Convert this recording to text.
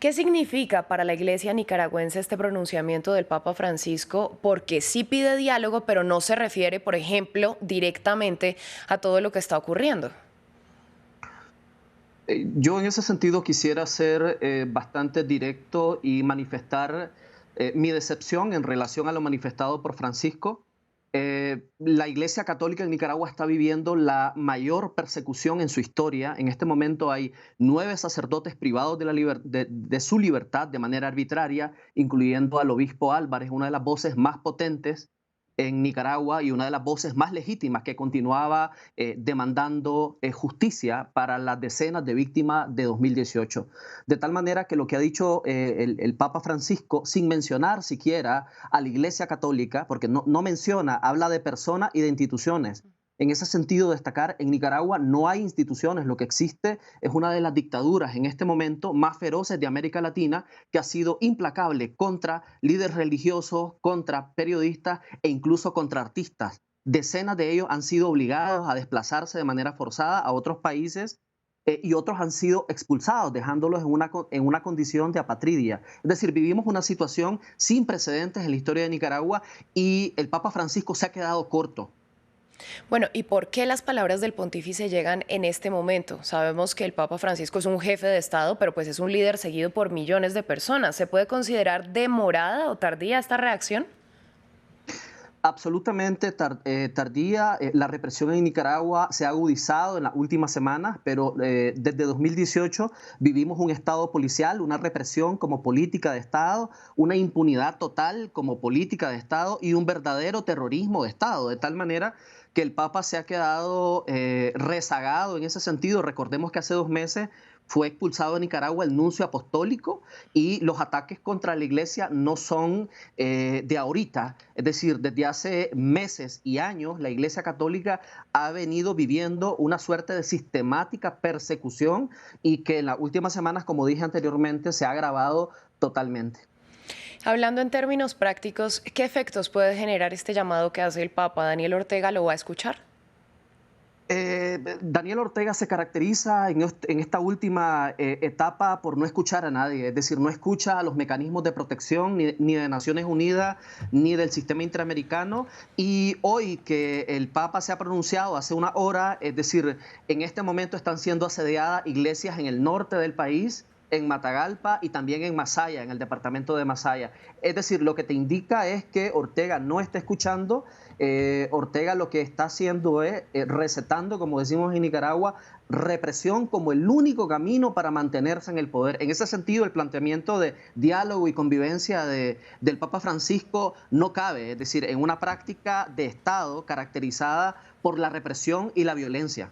¿Qué significa para la Iglesia nicaragüense este pronunciamiento del Papa Francisco? Porque sí pide diálogo, pero no se refiere, por ejemplo, directamente a todo lo que está ocurriendo. Yo en ese sentido quisiera ser bastante directo y manifestar mi decepción en relación a lo manifestado por Francisco. La Iglesia Católica en Nicaragua está viviendo la mayor persecución en su historia. En este momento hay 9 sacerdotes privados de su libertad de manera arbitraria, incluyendo al obispo Álvarez, una de las voces más potentes en Nicaragua y una de las voces más legítimas que continuaba demandando justicia para las decenas de víctimas de 2018. De tal manera que lo que ha dicho el Papa Francisco, sin mencionar siquiera a la Iglesia Católica, porque no menciona, habla de personas y de instituciones. En ese sentido, destacar, en Nicaragua no hay instituciones, lo que existe es una de las dictaduras en este momento más feroces de América Latina, que ha sido implacable contra líderes religiosos, contra periodistas e incluso contra artistas. Decenas de ellos han sido obligados a desplazarse de manera forzada a otros países y otros han sido expulsados, dejándolos en una condición de apatridia. Es decir, vivimos una situación sin precedentes en la historia de Nicaragua y el Papa Francisco se ha quedado corto. Bueno, ¿y por qué las palabras del pontífice llegan en este momento? Sabemos que el Papa Francisco es un jefe de Estado, pero pues es un líder seguido por millones de personas. ¿Se puede considerar demorada o tardía esta reacción? Absolutamente tardía. La represión en Nicaragua se ha agudizado en las últimas semanas, pero desde 2018 vivimos un Estado policial, una represión como política de Estado, una impunidad total como política de Estado y un verdadero terrorismo de Estado, de tal manera que el Papa se ha quedado rezagado en ese sentido. Recordemos que hace 2 meses fue expulsado de Nicaragua el nuncio apostólico y los ataques contra la iglesia no son de ahorita, es decir, desde hace meses y años la Iglesia Católica ha venido viviendo una suerte de sistemática persecución y que en las últimas semanas, como dije anteriormente, se ha agravado totalmente. Hablando en términos prácticos, ¿qué efectos puede generar este llamado que hace el Papa? ¿Daniel Ortega lo va a escuchar? Daniel Ortega se caracteriza en esta última etapa por no escuchar a nadie, es decir, no escucha a los mecanismos de protección ni de Naciones Unidas ni del sistema interamericano. Y hoy que el Papa se ha pronunciado hace una hora, es decir, en este momento están siendo asediadas iglesias en el norte del país, en Matagalpa y también en Masaya, en el departamento de Masaya. Es decir, lo que te indica es que Ortega no está escuchando. Ortega lo que está haciendo es recetando, como decimos en Nicaragua, represión como el único camino para mantenerse en el poder. En ese sentido, el planteamiento de diálogo y convivencia del Papa Francisco no cabe, es decir, en una práctica de Estado caracterizada por la represión y la violencia.